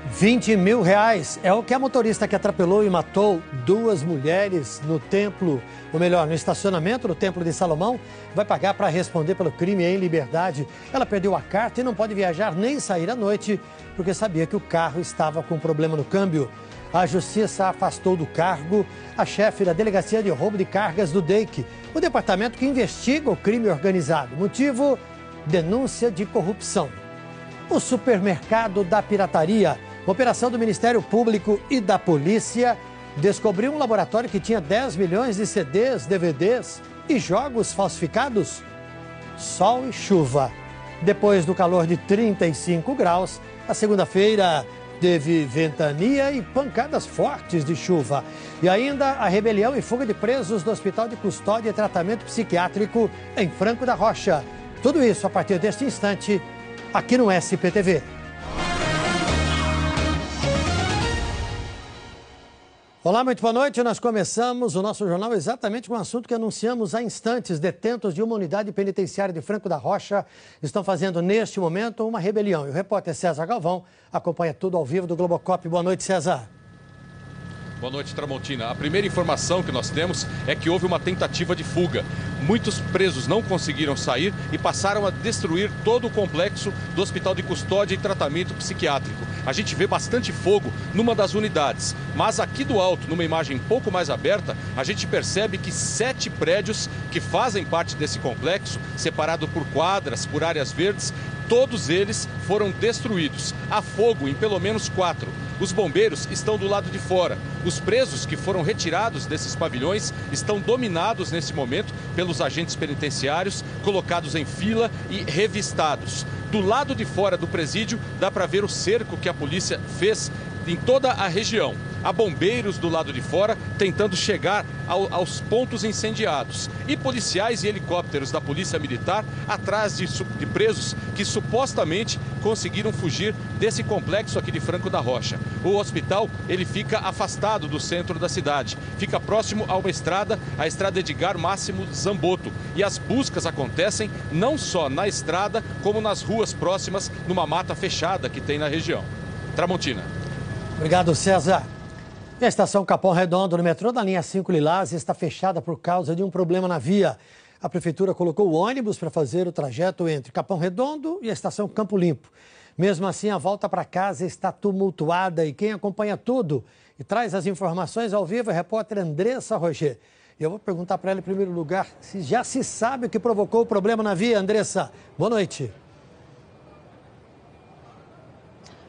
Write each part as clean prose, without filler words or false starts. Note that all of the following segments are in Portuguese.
R$20 mil é o que a motorista que atropelou e matou duas mulheres no templo, ou melhor, no estacionamento do Templo de Salomão, vai pagar para responder pelo crime em liberdade. Ela perdeu a carta e não pode viajar nem sair à noite, porque sabia que o carro estava com problema no câmbio. A justiça afastou do cargo a chefe da Delegacia de Roubo de Cargas do DEIC, o departamento que investiga o crime organizado. Motivo: denúncia de corrupção. O supermercado da pirataria. Operação do Ministério Público e da Polícia descobriu um laboratório que tinha 10 milhões de CDs, DVDs e jogos falsificados. Sol e chuva. Depois do calor de 35 graus, a segunda-feira teve ventania e pancadas fortes de chuva. E ainda a rebelião e fuga de presos do Hospital de Custódia e Tratamento Psiquiátrico em Franco da Rocha. Tudo isso a partir deste instante, aqui no SPTV. Olá, muito boa noite. Nós começamos o nosso jornal exatamente com o assunto que anunciamos há instantes. Detentos de uma unidade penitenciária de Franco da Rocha estão fazendo neste momento uma rebelião. E o repórter César Galvão acompanha tudo ao vivo do Globocop. Boa noite, César. Boa noite, Tramontina. A primeira informação que nós temos é que houve uma tentativa de fuga. Muitos presos não conseguiram sair e passaram a destruir todo o complexo do Hospital de Custódia e Tratamento Psiquiátrico. A gente vê bastante fogo numa das unidades, mas aqui do alto, numa imagem um pouco mais aberta, a gente percebe que 7 prédios que fazem parte desse complexo, separado por quadras, por áreas verdes, todos eles foram destruídos. Há fogo em pelo menos 4. Os bombeiros estão do lado de fora. Os presos que foram retirados desses pavilhões estão dominados nesse momento pelos agentes penitenciários, colocados em fila e revistados. Do lado de fora do presídio, dá para ver o cerco que a polícia fez em toda a região. Há bombeiros do lado de fora tentando chegar aos pontos incendiados. E policiais e helicópteros da Polícia Militar atrás de presos que supostamente conseguiram fugir desse complexo aqui de Franco da Rocha. O hospital, ele fica afastado do centro da cidade. Fica próximo a uma estrada, a estrada Edgar Máximo Zamboto. E as buscas acontecem não só na estrada, como nas ruas próximas, numa mata fechada que tem na região. Tramontina. Obrigado, César. E a estação Capão Redondo, no metrô da linha 5 Lilás, está fechada por causa de um problema na via. A prefeitura colocou ônibus para fazer o trajeto entre Capão Redondo e a estação Campo Limpo. Mesmo assim, a volta para casa está tumultuada e quem acompanha tudo e traz as informações ao vivo é a repórter Andressa Roger. Eu vou perguntar para ela em primeiro lugar se já se sabe o que provocou o problema na via. Andressa, boa noite.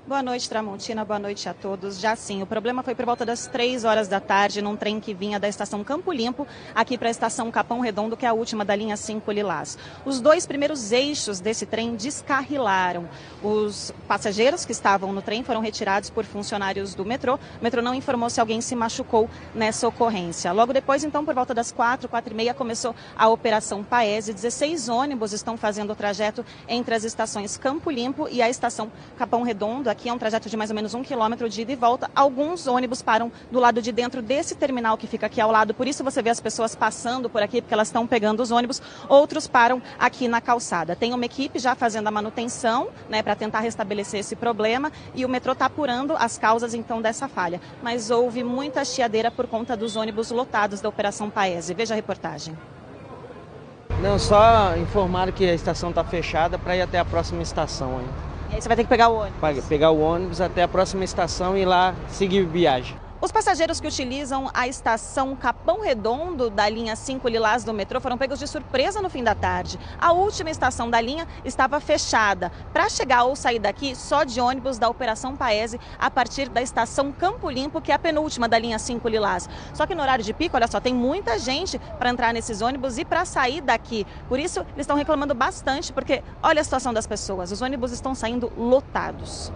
Boa noite, Tramontina. Boa noite a todos. Já sim, o problema foi por volta das 3 horas da tarde, num trem que vinha da estação Campo Limpo, aqui para a estação Capão Redondo, que é a última da linha 5 Lilás. Os 2 primeiros eixos desse trem descarrilaram. Os passageiros que estavam no trem foram retirados por funcionários do metrô. O metrô não informou se alguém se machucou nessa ocorrência. Logo depois, então, por volta das 4h30, começou a Operação Paese. 16 ônibus estão fazendo o trajeto entre as estações Campo Limpo e a estação Capão Redondo. Aqui é um trajeto de mais ou menos 1 quilômetro de ida e volta. Alguns ônibus param do lado de dentro desse terminal que fica aqui ao lado. Por isso você vê as pessoas passando por aqui, porque elas estão pegando os ônibus. Outros param aqui na calçada. Tem uma equipe já fazendo a manutenção, né, para tentar restabelecer esse problema. E o metrô está apurando as causas, então, dessa falha. Mas houve muita chiadeira por conta dos ônibus lotados da Operação Paese. Veja a reportagem. Não, só informaram que a estação está fechada para ir até a próxima estação, hein? E aí você vai ter que pegar o ônibus? Pegar o ônibus até a próxima estação e ir lá seguir viagem. Os passageiros que utilizam a estação Capão Redondo da linha 5 Lilás do metrô foram pegos de surpresa no fim da tarde. A última estação da linha estava fechada. Para chegar ou sair daqui, só de ônibus da Operação Paese a partir da estação Campo Limpo, que é a penúltima da linha 5 Lilás. Só que no horário de pico, olha só, tem muita gente para entrar nesses ônibus e para sair daqui. Por isso, eles estão reclamando bastante, porque olha a situação das pessoas. Os ônibus estão saindo lotados.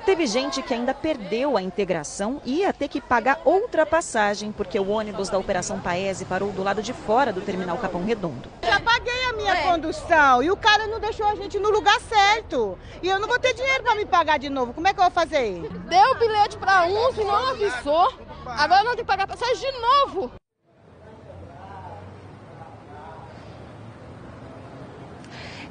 Teve gente que ainda perdeu a integração e ia ter que pagar outra passagem, porque o ônibus da Operação Paese parou do lado de fora do terminal Capão Redondo. Já paguei a minha condução e o cara não deixou a gente no lugar certo. E eu não vou ter dinheiro para me pagar de novo. Como é que eu vou fazer? Deu o bilhete para um, se não avisou. Agora não tem que pagar passagem de novo.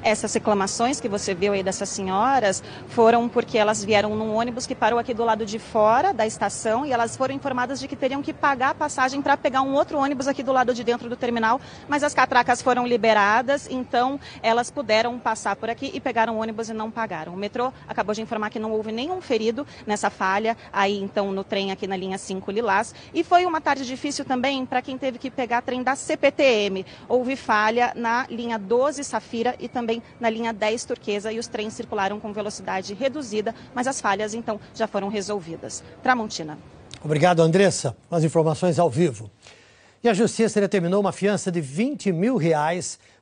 Essas reclamações que você viu aí dessas senhoras foram porque elas vieram num ônibus que parou aqui do lado de fora da estação e elas foram informadas de que teriam que pagar a passagem para pegar um outro ônibus aqui do lado de dentro do terminal, mas as catracas foram liberadas, então elas puderam passar por aqui e pegaram o ônibus e não pagaram. O metrô acabou de informar que não houve nenhum ferido nessa falha aí então no trem aqui na linha 5 Lilás, e foi uma tarde difícil também para quem teve que pegar trem da CPTM. Houve falha na linha 12 Safira e também na linha 10 Turquesa, e os trens circularam com velocidade reduzida, mas as falhas então já foram resolvidas. Tramontina. Obrigado, Andressa. As informações ao vivo. E a Justiça determinou uma fiança de R$20 mil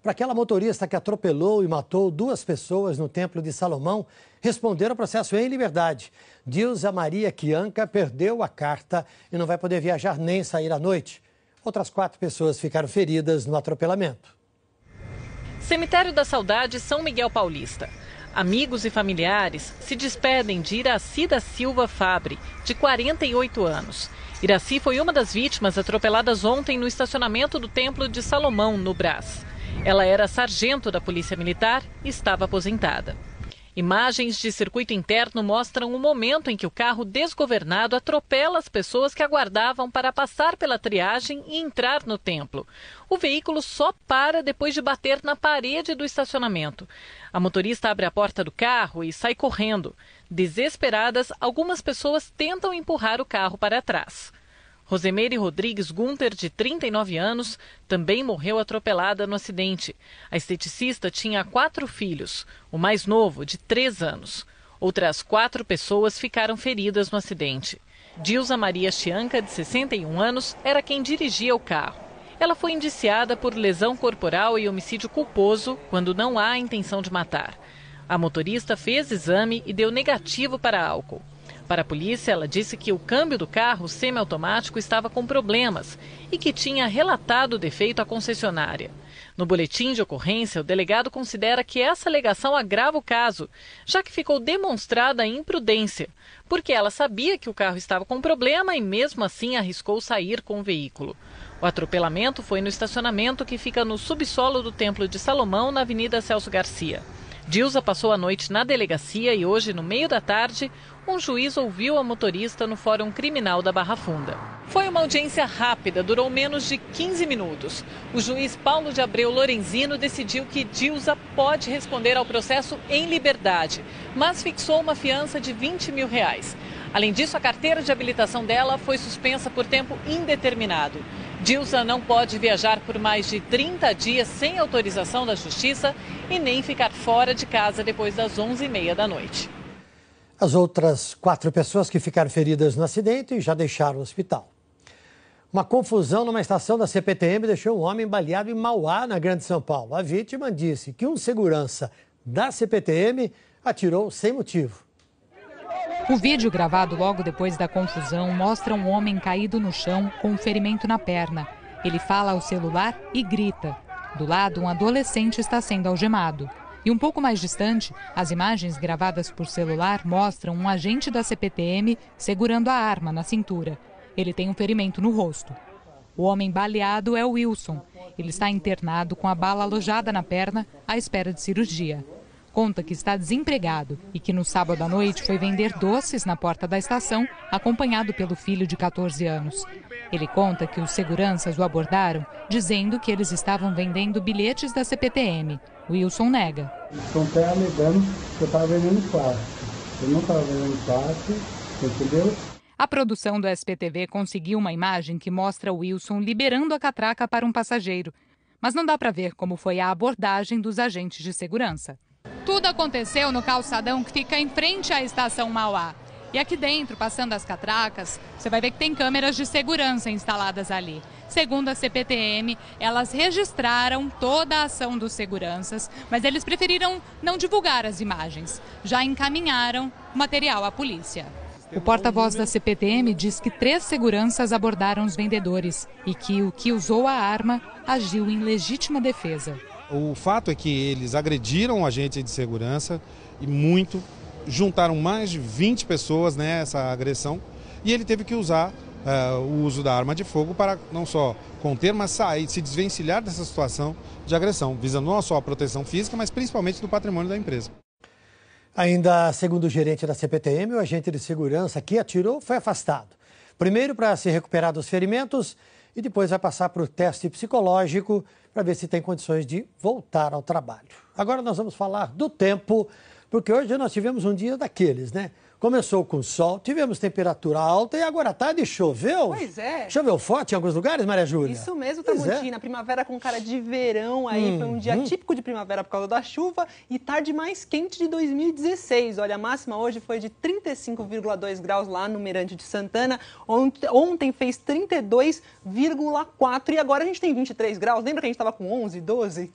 para aquela motorista que atropelou e matou 2 pessoas no Templo de Salomão responder ao processo em liberdade. Dilza Maria Chianca perdeu a carta e não vai poder viajar nem sair à noite. Outras 4 pessoas ficaram feridas no atropelamento. Cemitério da Saudade, São Miguel Paulista. Amigos e familiares se despedem de Iraci da Silva Fabre, de 48 anos. Iraci foi uma das vítimas atropeladas ontem no estacionamento do Templo de Salomão, no Brás. Ela era sargento da Polícia Militar e estava aposentada. Imagens de circuito interno mostram o momento em que o carro desgovernado atropela as pessoas que aguardavam para passar pela triagem e entrar no templo. O veículo só para depois de bater na parede do estacionamento. A motorista abre a porta do carro e sai correndo. Desesperadas, algumas pessoas tentam empurrar o carro para trás. Rosemeire Rodrigues Gunter, de 39 anos, também morreu atropelada no acidente. A esteticista tinha 4 filhos, o mais novo, de 3 anos. Outras 4 pessoas ficaram feridas no acidente. Dilza Maria Chianca, de 61 anos, era quem dirigia o carro. Ela foi indiciada por lesão corporal e homicídio culposo quando não há intenção de matar. A motorista fez exame e deu negativo para álcool. Para a polícia, ela disse que o câmbio do carro semiautomático estava com problemas e que tinha relatado o defeito à concessionária. No boletim de ocorrência, o delegado considera que essa alegação agrava o caso, já que ficou demonstrada a imprudência, porque ela sabia que o carro estava com problema e mesmo assim arriscou sair com o veículo. O atropelamento foi no estacionamento que fica no subsolo do Templo de Salomão, na Avenida Celso Garcia. Dilza passou a noite na delegacia e hoje, no meio da tarde, um juiz ouviu a motorista no Fórum Criminal da Barra Funda. Foi uma audiência rápida, durou menos de 15 minutos. O juiz Paulo de Abreu Lorenzino decidiu que Dilza pode responder ao processo em liberdade, mas fixou uma fiança de R$20 mil. Além disso, a carteira de habilitação dela foi suspensa por tempo indeterminado. Dilza não pode viajar por mais de 30 dias sem autorização da Justiça e nem ficar fora de casa depois das 11h30 da noite. As outras 4 pessoas que ficaram feridas no acidente já deixaram o hospital. Uma confusão numa estação da CPTM deixou um homem baleado em Mauá, na Grande São Paulo. A vítima disse que um segurança da CPTM atirou sem motivo. O vídeo gravado logo depois da confusão mostra um homem caído no chão com um ferimento na perna. Ele fala ao celular e grita. Do lado, um adolescente está sendo algemado. E um pouco mais distante, as imagens gravadas por celular mostram um agente da CPTM segurando a arma na cintura. Ele tem um ferimento no rosto. O homem baleado é o Wilson. Ele está internado com a bala alojada na perna à espera de cirurgia. Conta que está desempregado e que no sábado à noite foi vender doces na porta da estação, acompanhado pelo filho de 14 anos. Ele conta que os seguranças o abordaram, dizendo que eles estavam vendendo bilhetes da CPTM. Wilson nega. Estão até alegando que eu estava vendendo passe. Eu não estava vendendo passe, entendeu? A produção do SPTV conseguiu uma imagem que mostra o Wilson liberando a catraca para um passageiro. Mas não dá para ver como foi a abordagem dos agentes de segurança. Tudo aconteceu no calçadão que fica em frente à estação Mauá. E aqui dentro, passando as catracas, você vai ver que tem câmeras de segurança instaladas ali. Segundo a CPTM, elas registraram toda a ação dos seguranças, mas eles preferiram não divulgar as imagens. Já encaminharam o material à polícia. O porta-voz da CPTM diz que 3 seguranças abordaram os vendedores e que o que usou a arma agiu em legítima defesa. O fato é que eles agrediram o agente de segurança e juntaram mais de 20 pessoas nessa agressão e ele teve que usar o uso da arma de fogo para não só conter, mas sair, se desvencilhar dessa situação de agressão, visando não só a proteção física, mas principalmente do patrimônio da empresa. Ainda segundo o gerente da CPTM, o agente de segurança que atirou foi afastado. Primeiro para se recuperar dos ferimentos e depois vai passar para o teste psicológico para ver se tem condições de voltar ao trabalho. Agora nós vamos falar do tempo, porque hoje nós tivemos um dia daqueles, né? Começou com sol, tivemos temperatura alta e agora à tarde choveu. Pois é. Choveu forte em alguns lugares, Maria Júlia? Isso mesmo, Tramontina. Primavera com cara de verão aí. Foi um dia típico de primavera por causa da chuva e tarde mais quente de 2016. Olha, a máxima hoje foi de 35,2 graus lá no Mirante de Santana. Ontem fez 32,4 e agora a gente tem 23 graus. Lembra que a gente estava com 11, 12?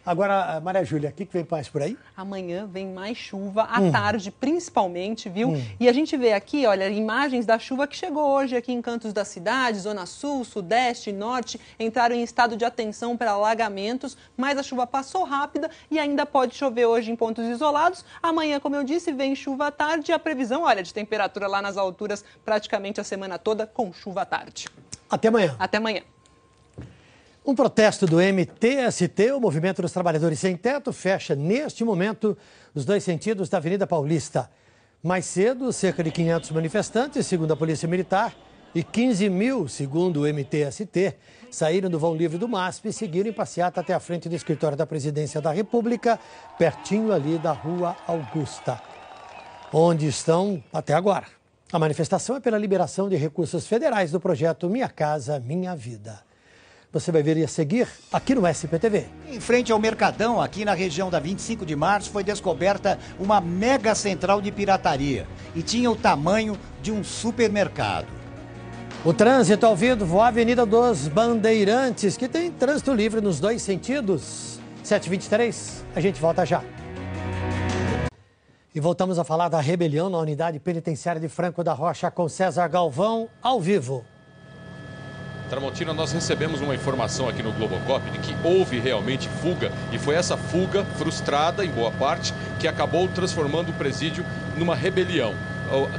Agora, Maria Júlia, o que vem mais por aí? Amanhã vem mais chuva, à tarde principalmente, viu? E a gente vê aqui, olha, imagens da chuva que chegou hoje aqui em cantos da cidade, Zona Sul, Sudeste, Norte, entraram em estado de atenção para alagamentos, mas a chuva passou rápida e ainda pode chover hoje em pontos isolados. Amanhã, como eu disse, vem chuva à tarde e a previsão, olha, de temperatura lá nas alturas praticamente a semana toda com chuva à tarde. Até amanhã. Até amanhã. Um protesto do MTST, o Movimento dos Trabalhadores Sem Teto, fecha neste momento os dois sentidos da Avenida Paulista. Mais cedo, cerca de 500 manifestantes, segundo a Polícia Militar, e 15 mil, segundo o MTST, saíram do vão livre do MASP e seguiram em passeata até a frente do escritório da Presidência da República, pertinho ali da Rua Augusta, onde estão até agora. A manifestação é pela liberação de recursos federais do projeto Minha Casa Minha Vida. Você vai ver e a seguir aqui no SPTV. Em frente ao Mercadão, aqui na região da 25 de março, foi descoberta uma mega central de pirataria e tinha o tamanho de um supermercado. O trânsito ao vivo, a Avenida dos Bandeirantes, que tem trânsito livre nos dois sentidos. 7h23, a gente volta já. E voltamos a falar da rebelião na unidade penitenciária de Franco da Rocha com César Galvão, ao vivo. Tramontina, nós recebemos uma informação aqui no Globocop de que houve realmente fuga e foi essa fuga, frustrada em boa parte, que acabou transformando o presídio numa rebelião.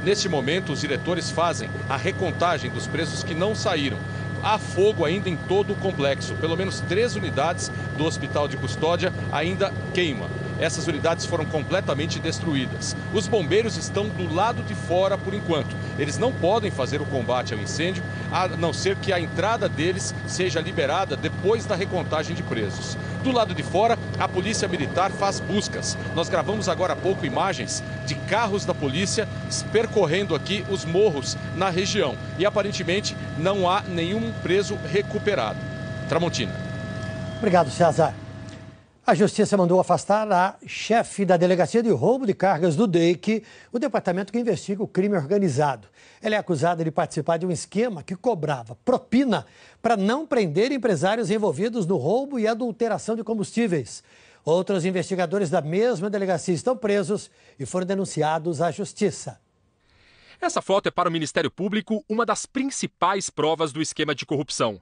Neste momento, os diretores fazem a recontagem dos presos que não saíram. Há fogo ainda em todo o complexo. Pelo menos 3 unidades do Hospital de Custódia ainda queimam. Essas unidades foram completamente destruídas. Os bombeiros estão do lado de fora por enquanto. Eles não podem fazer o combate ao incêndio, a não ser que a entrada deles seja liberada depois da recontagem de presos. Do lado de fora, a Polícia Militar faz buscas. Nós gravamos agora há pouco imagens de carros da polícia percorrendo aqui os morros na região. E aparentemente não há nenhum preso recuperado. Tramontina. Obrigado, César. A Justiça mandou afastar a chefe da Delegacia de Roubo de Cargas do DEIC, o departamento que investiga o crime organizado. Ela é acusada de participar de um esquema que cobrava propina para não prender empresários envolvidos no roubo e adulteração de combustíveis. Outros investigadores da mesma delegacia estão presos e foram denunciados à Justiça. Essa foto é para o Ministério Público uma das principais provas do esquema de corrupção.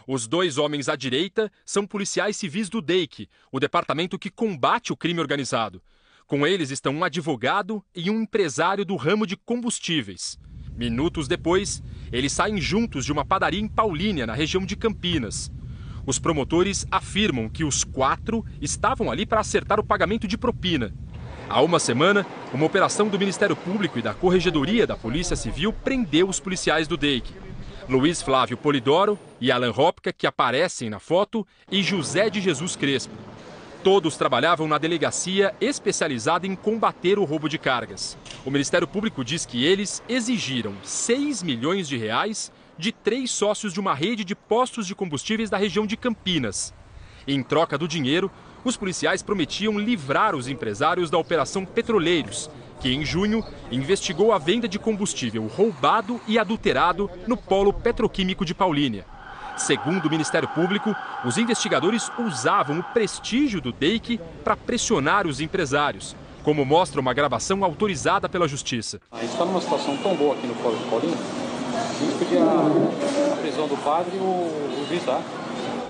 Os 2 homens à direita são policiais civis do DEIC, o departamento que combate o crime organizado. Com eles estão um advogado e um empresário do ramo de combustíveis. Minutos depois, eles saem juntos de uma padaria em Paulínia, na região de Campinas. Os promotores afirmam que os 4 estavam ali para acertar o pagamento de propina. Há uma semana, uma operação do Ministério Público e da Corregedoria da Polícia Civil prendeu os policiais do DEIC. Luiz Flávio Polidoro e Alan Hopka, que aparecem na foto, e José de Jesus Crespo. Todos trabalhavam na delegacia especializada em combater o roubo de cargas. O Ministério Público diz que eles exigiram 6 milhões de reais de 3 sócios de uma rede de postos de combustíveis da região de Campinas. Em troca do dinheiro, os policiais prometiam livrar os empresários da Operação Petroleiros, que em junho investigou a venda de combustível roubado e adulterado no polo petroquímico de Paulínia. Segundo o Ministério Público, os investigadores usavam o prestígio do DEIC para pressionar os empresários, como mostra uma gravação autorizada pela Justiça. A gente está numa situação tão boa aqui no polo de Paulínia, a gente podia a prisão do padre e o juiz lá.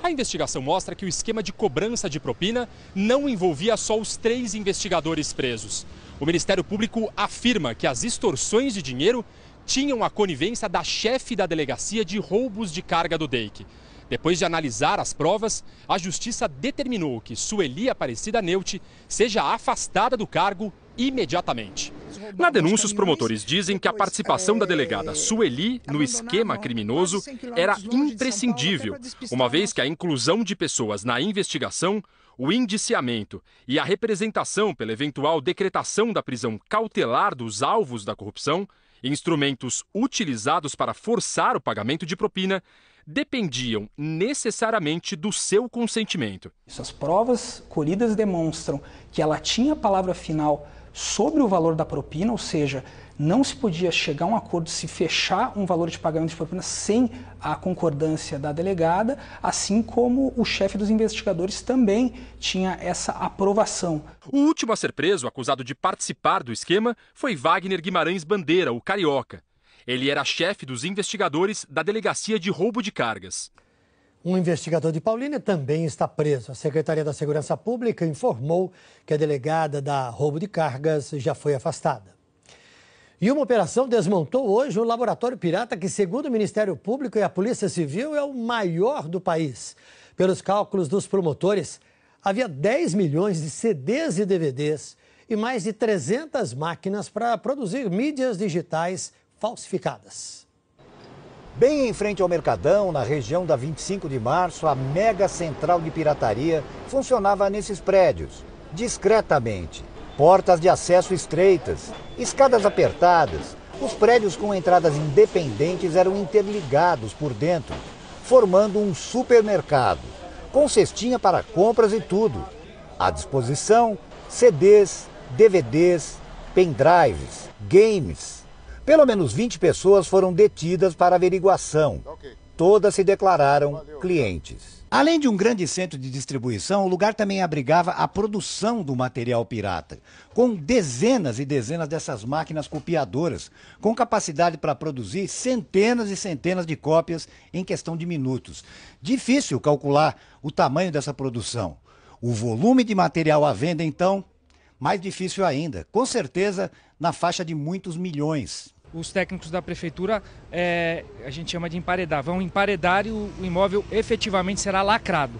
A investigação mostra que o esquema de cobrança de propina não envolvia só os 3 investigadores presos. O Ministério Público afirma que as extorsões de dinheiro tinham a conivência da chefe da delegacia de roubos de carga do DEIC. Depois de analisar as provas, a Justiça determinou que Sueli Aparecida Neuti seja afastada do cargo imediatamente. Na denúncia, os promotores dizem que a participação da delegada Sueli no esquema criminoso era imprescindível, uma vez que a inclusão de pessoas na investigação, o indiciamento e a representação pela eventual decretação da prisão cautelar dos alvos da corrupção, instrumentos utilizados para forçar o pagamento de propina, dependiam necessariamente do seu consentimento. As provas colhidas demonstram que ela tinha a palavra final sobre o valor da propina, ou seja, não se podia chegar a um acordo, se fechar um valor de pagamento de propina sem a concordância da delegada, assim como o chefe dos investigadores também tinha essa aprovação. O último a ser preso, acusado de participar do esquema, foi Wagner Guimarães Bandeira, o Carioca. Ele era chefe dos investigadores da Delegacia de Roubo de Cargas. Um investigador de Paulínia também está preso. A Secretaria da Segurança Pública informou que a delegada da roubo de cargas já foi afastada. E uma operação desmontou hoje um laboratório pirata que, segundo o Ministério Público e a Polícia Civil, é o maior do país. Pelos cálculos dos promotores, havia 10 milhões de CDs e DVDs e mais de 300 máquinas para produzir mídias digitais falsificadas. Bem em frente ao Mercadão, na região da 25 de março, a mega central de pirataria funcionava nesses prédios, discretamente. Portas de acesso estreitas, escadas apertadas, os prédios com entradas independentes eram interligados por dentro, formando um supermercado, com cestinha para compras e tudo. À disposição, CDs, DVDs, pendrives, games. Pelo menos 20 pessoas foram detidas para averiguação. Todas se declararam clientes. Além de um grande centro de distribuição, o lugar também abrigava a produção do material pirata, com dezenas e dezenas dessas máquinas copiadoras, com capacidade para produzir centenas e centenas de cópias em questão de minutos. Difícil calcular o tamanho dessa produção. O volume de material à venda, então, mais difícil ainda, com certeza na faixa de muitos milhões. Os técnicos da prefeitura, a gente chama de emparedar, vão emparedar e o imóvel efetivamente será lacrado.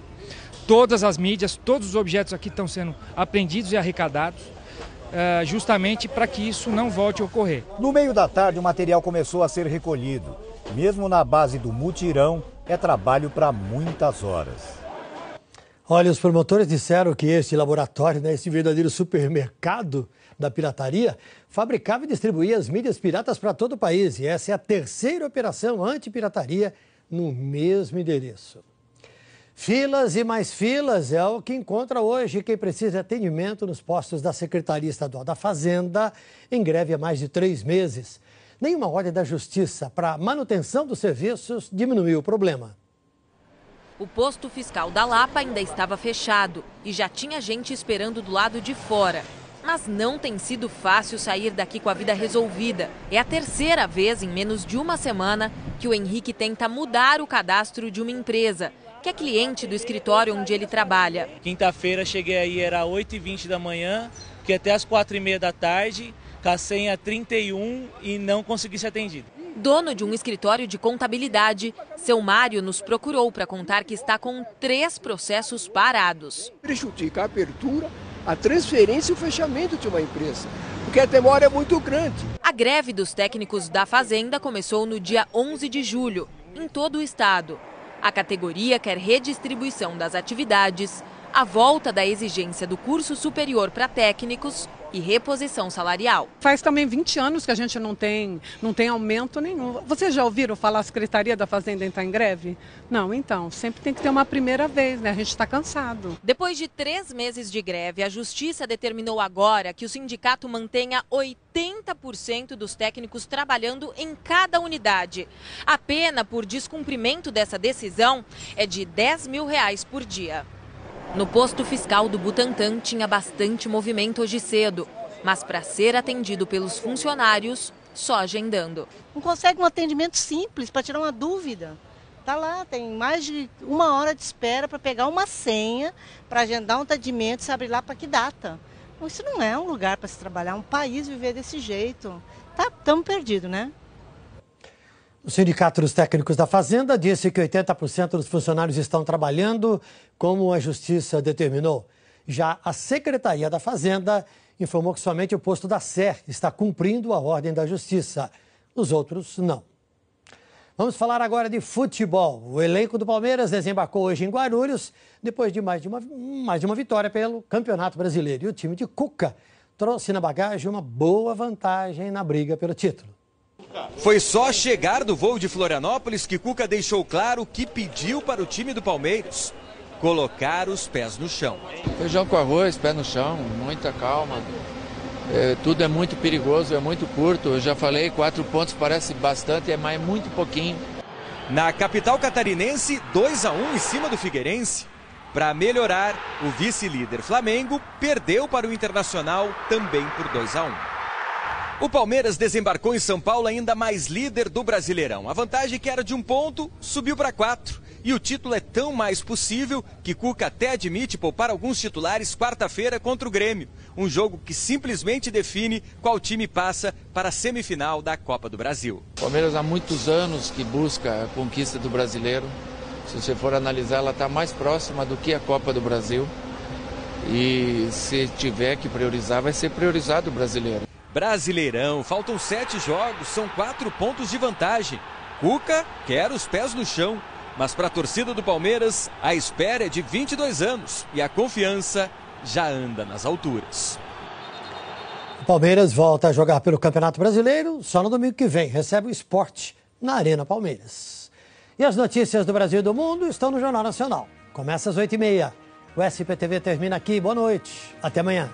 Todas as mídias, todos os objetos aqui estão sendo apreendidos e arrecadados, justamente para que isso não volte a ocorrer. No meio da tarde, o material começou a ser recolhido. Mesmo na base do mutirão, é trabalho para muitas horas. Olha, os promotores disseram que este laboratório, esse verdadeiro supermercado da pirataria, fabricava e distribuía as mídias piratas para todo o país. E essa é a terceira operação anti-pirataria no mesmo endereço. Filas e mais filas é o que encontra hoje quem precisa de atendimento nos postos da Secretaria Estadual da Fazenda, em greve há mais de 3 meses. Nenhuma ordem da Justiça para manutenção dos serviços diminuiu o problema. O posto fiscal da Lapa ainda estava fechado e já tinha gente esperando do lado de fora. Mas não tem sido fácil sair daqui com a vida resolvida. É a terceira vez em menos de uma semana que o Henrique tenta mudar o cadastro de uma empresa, que é cliente do escritório onde ele trabalha. Quinta-feira cheguei aí, era 8h20 da manhã, que até as 4h30 da tarde, com a senha 31 e não consegui ser atendido. Dono de um escritório de contabilidade, seu Mário nos procurou para contar que está com 3 processos parados. Prejudica a abertura, a transferência e o fechamento de uma empresa, porque a demora é muito grande. A greve dos técnicos da Fazenda começou no dia 11 de julho, em todo o estado. A categoria quer redistribuição das atividades, a volta da exigência do curso superior para técnicos e reposição salarial. Faz também 20 anos que a gente não tem aumento nenhum. Vocês já ouviram falar a Secretaria da Fazenda entrar em greve? Não, então, sempre tem que ter uma primeira vez, né? A gente está cansado. Depois de 3 meses de greve, a Justiça determinou agora que o sindicato mantenha 80% dos técnicos trabalhando em cada unidade. A pena por descumprimento dessa decisão é de R$10 mil por dia. No posto fiscal do Butantã tinha bastante movimento hoje cedo, mas para ser atendido pelos funcionários, só agendando. Não consegue um atendimento simples para tirar uma dúvida. Tá lá, tem mais de 1 hora de espera para pegar uma senha, para agendar um atendimento, sabe lá para que data. Isso não é um lugar para se trabalhar, um país viver desse jeito. Estamos perdidos, né? O Sindicato dos Técnicos da Fazenda disse que 80% dos funcionários estão trabalhando como a Justiça determinou. Já a Secretaria da Fazenda informou que somente o posto da SER está cumprindo a ordem da Justiça. Os outros, não. Vamos falar agora de futebol. O elenco do Palmeiras desembarcou hoje em Guarulhos, depois de mais de uma vitória pelo Campeonato Brasileiro. E o time de Cuca trouxe na bagagem uma boa vantagem na briga pelo título. Foi só chegar do voo de Florianópolis que Cuca deixou claro que pediu para o time do Palmeiras: colocar os pés no chão. Feijão com arroz, pé no chão, muita calma. Tudo é muito perigoso, é muito curto. Eu já falei, 4 pontos parece bastante, mas muito pouquinho. Na capital catarinense, 2-1 em cima do Figueirense. Para melhorar, o vice-líder Flamengo perdeu para o Internacional também por 2-1. O Palmeiras desembarcou em São Paulo ainda mais líder do Brasileirão. A vantagem, que era de 1 ponto, subiu para 4. E o título é tão mais possível que Cuca até admite poupar alguns titulares quarta-feira contra o Grêmio. Um jogo que simplesmente define qual time passa para a semifinal da Copa do Brasil. O Palmeiras há muitos anos que busca a conquista do Brasileiro. Se você for analisar, ela está mais próxima do que a Copa do Brasil. E se tiver que priorizar, vai ser priorizado o Brasileiro. Brasileirão, faltam 7 jogos, são 4 pontos de vantagem. Cuca quer os pés no chão, mas para a torcida do Palmeiras, a espera é de 22 anos e a confiança já anda nas alturas. O Palmeiras volta a jogar pelo Campeonato Brasileiro só no domingo que vem. Recebe o Sport na Arena Palmeiras. E as notícias do Brasil e do mundo estão no Jornal Nacional. Começa às 8h30. O SPTV termina aqui. Boa noite. Até amanhã.